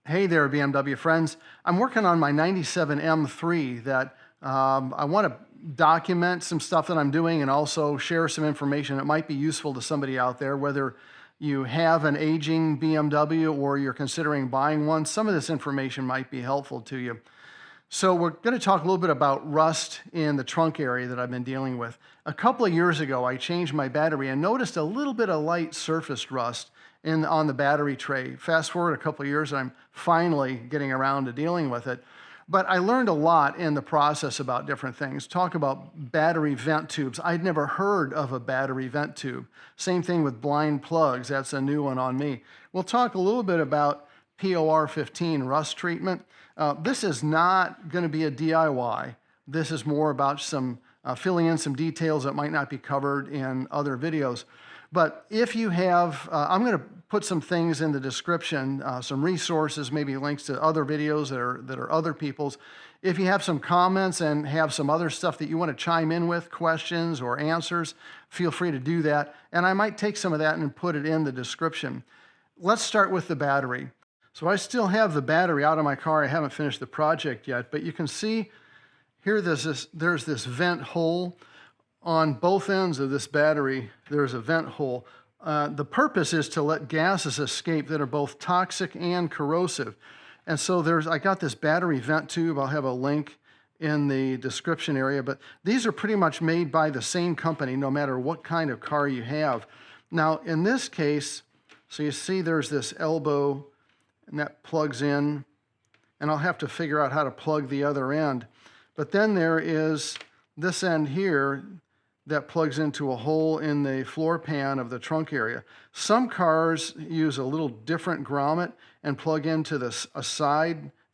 Hey there, BMW friends. I'm working on my 97 M3 that I want to document some stuff that I'm doing and also share some information that might be useful to somebody out there, whether you have an aging BMW or you're considering buying one. Some of this information might be helpful to you. So we're going to talk a little bit about rust in the trunk area that I've been dealing with. A couple of years ago, I changed my battery and noticed a little bit of light surface rust on the battery tray. Fast forward a couple of years, and I'm finally getting around to dealing with it. But I learned a lot in the process about different things. Talk about battery vent tubes. I'd never heard of a battery vent tube. Same thing with blind plugs. That's a new one on me. We'll talk a little bit about POR-15 rust treatment. This is not going to be a DIY. This is more about some filling in some details that might not be covered in other videos. But if you have, I'm going to put some things in the description, some resources, maybe links to other videos that are other people's. If you have some comments and have some other stuff that you want to chime in with, questions or answers, feel free to do that. And I might take some of that and put it in the description. Let's start with the battery. So I still have the battery out of my car. I haven't finished the project yet, but you can see here there's this vent hole. On both ends of this battery, there's a vent hole. The purpose is to let gases escape that are both toxic and corrosive. And so I got this battery vent tube. I'll have a link in the description area, but these are pretty much made by the same company, no matter what kind of car you have. Now, in this case, so you see there's this elbow, and that plugs in, and I'll have to figure out how to plug the other end. But then there is this end here that plugs into a hole in the floor pan of the trunk area. Some cars use a little different grommet and plug into the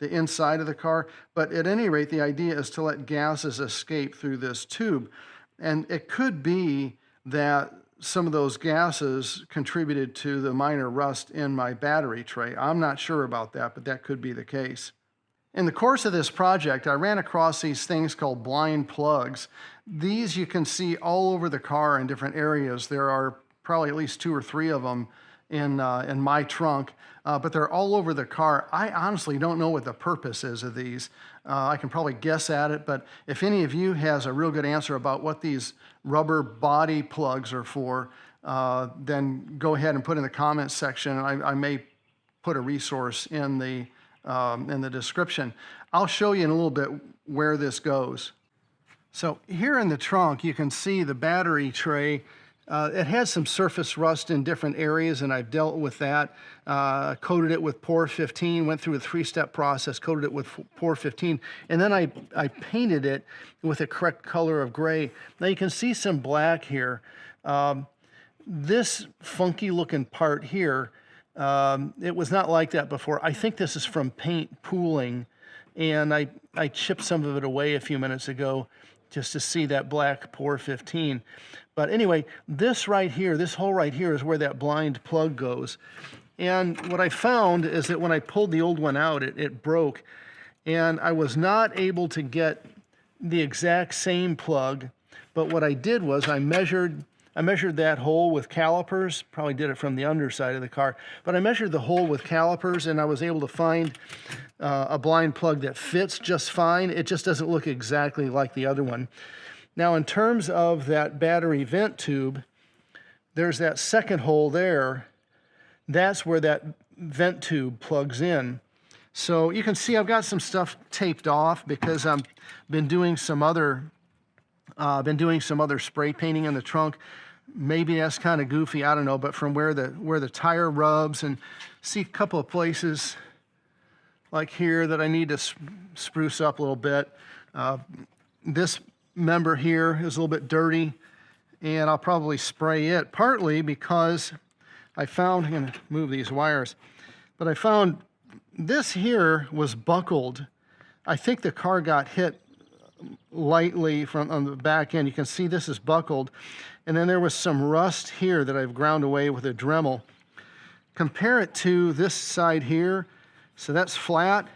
inside of the car, but at any rate, the idea is to let gases escape through this tube. And it could be that some of those gases contributed to the minor rust in my battery tray. I'm not sure about that, but that could be the case. In the course of this project, I ran across these things called blind plugs. These you can see all over the car in different areas. There are probably at least 2 or 3 of them in my trunk, but they're all over the car. I honestly don't know what the purpose is of these. I can probably guess at it, but if any of you has a real good answer about what these rubber body plugs are for, then go ahead and put in the comments section. I may put a resource in the description. I'll show you in a little bit where this goes. So here in the trunk, you can see the battery tray. It has some surface rust in different areas, and I've dealt with that. Coated it with POR-15, went through a 3-step process, coated it with POR-15, and then I painted it with the correct color of gray. Now you can see some black here. This funky looking part here, it was not like that before. I think this is from paint pooling, and I chipped some of it away a few minutes ago just to see that black POR-15. But anyway, this right here, this hole right here is where that blind plug goes. And what I found is that when I pulled the old one out, it broke, and I was not able to get the exact same plug. But what I did was I measured that hole with calipers, probably did it from the underside of the car, but I measured the hole with calipers, and I was able to find a blind plug that fits just fine. It just doesn't look exactly like the other one. Now, in terms of that battery vent tube, there's that second hole there. That's where that vent tube plugs in. So you can see I've got some stuff taped off because I've been doing some other spray painting in the trunk. Maybe that's kind of goofy, I don't know, but from where the tire rubs, and see a couple of places like here that I need to spruce up a little bit. This member here is a little bit dirty, and I'll probably spray it, partly because I found, I'm going to move these wires, but I found this here was buckled. I think the car got hit lightly on the back end. You can see this is buckled, and then there was some rust here that I've ground away with a Dremel. Compare it to this side here. So that's flat.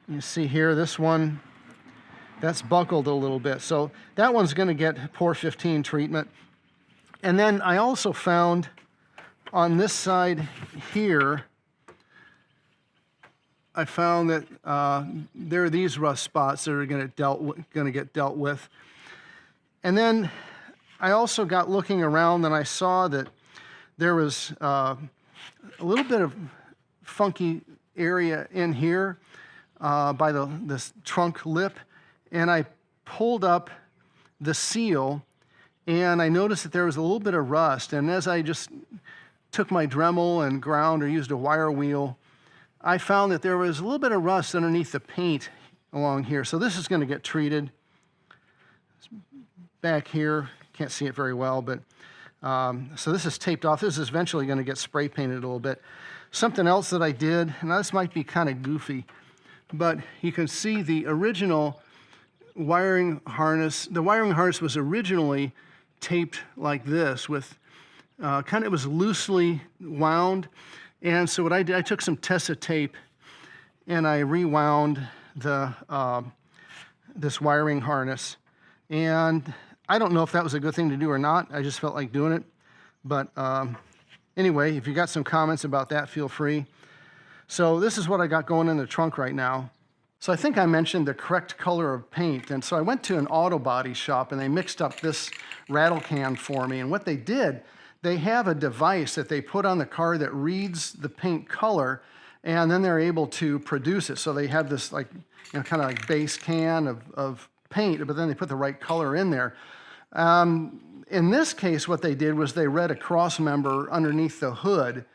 You see here, this one, that's buckled a little bit. So that one's going to get POR-15 treatment. And then I also found on this side here, I found that there are these rust spots that are going to get dealt with. And then I also got looking around and I saw that there was a little bit of funky area in here by this trunk lip, and I pulled up the seal and I noticed that there was a little bit of rust, and as I just took my Dremel and ground or used a wire wheel, I found that there was a little bit of rust underneath the paint along here. So this is going to get treated. Back here, can't see it very well, but so this is taped off. This is eventually going to get spray painted a little bit. Something else that I did, and this might be kind of goofy, but you can see the original wiring harness. The wiring harness was originally taped like this with it was loosely wound. And so what I did, I took some Tessa tape and I rewound this wiring harness. And I don't know if that was a good thing to do or not. I just felt like doing it. But anyway, if you got some comments about that, feel free. So this is what I got going in the trunk right now. So I think I mentioned the correct color of paint. And so I went to an auto body shop and they mixed up this rattle can for me. And what they did, they have a device that they put on the car that reads the paint color, and then they're able to produce it. So they have this kind of like base can of paint, but then they put the right color in there. In this case, what they did was they read a cross member underneath the hood,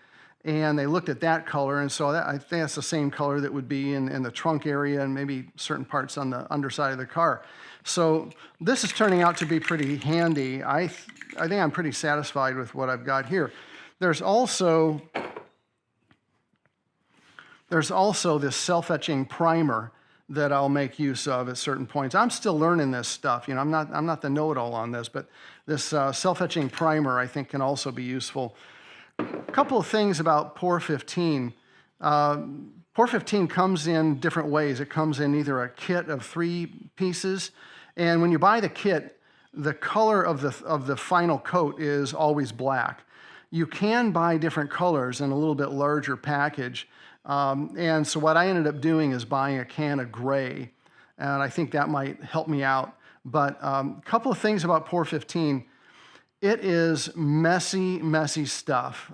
and they looked at that color, and so I think that's the same color that would be in the trunk area and maybe certain parts on the underside of the car. So this is turning out to be pretty handy. I think I'm pretty satisfied with what I've got here. There's also this self-etching primer that I'll make use of at certain points. I'm still learning this stuff. I'm not the know-it-all on this, but this self-etching primer I think can also be useful. A couple of things about POR-15. POR-15 comes in different ways. It comes in either a kit of 3 pieces, and when you buy the kit, the color of the final coat is always black. You can buy different colors in a little bit larger package, and so what I ended up doing is buying a can of gray, and I think that might help me out. But a couple of things about POR-15. It is messy, messy stuff.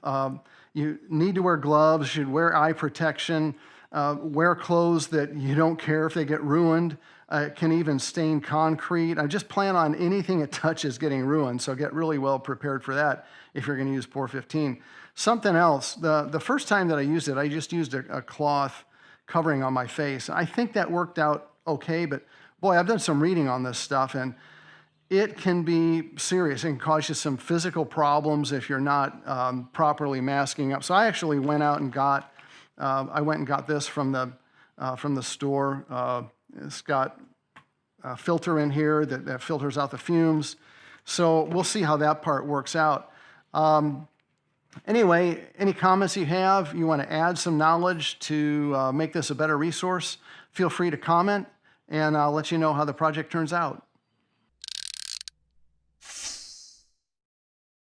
You need to wear gloves, you should wear eye protection, wear clothes that you don't care if they get ruined. It can even stain concrete. I just plan on anything it touches getting ruined, so get really well prepared for that if you're going to use POR-15. Something else, the first time that I used it, I just used a cloth covering on my face. I think that worked out okay, but boy, I've done some reading on this stuff, and it can be serious. It can cause you some physical problems if you're not properly masking up. So I actually went out and got this from the store. It's got a filter in here that filters out the fumes. So we'll see how that part works out. Anyway, any comments you have, you want to add some knowledge to make this a better resource, feel free to comment, and I'll let you know how the project turns out.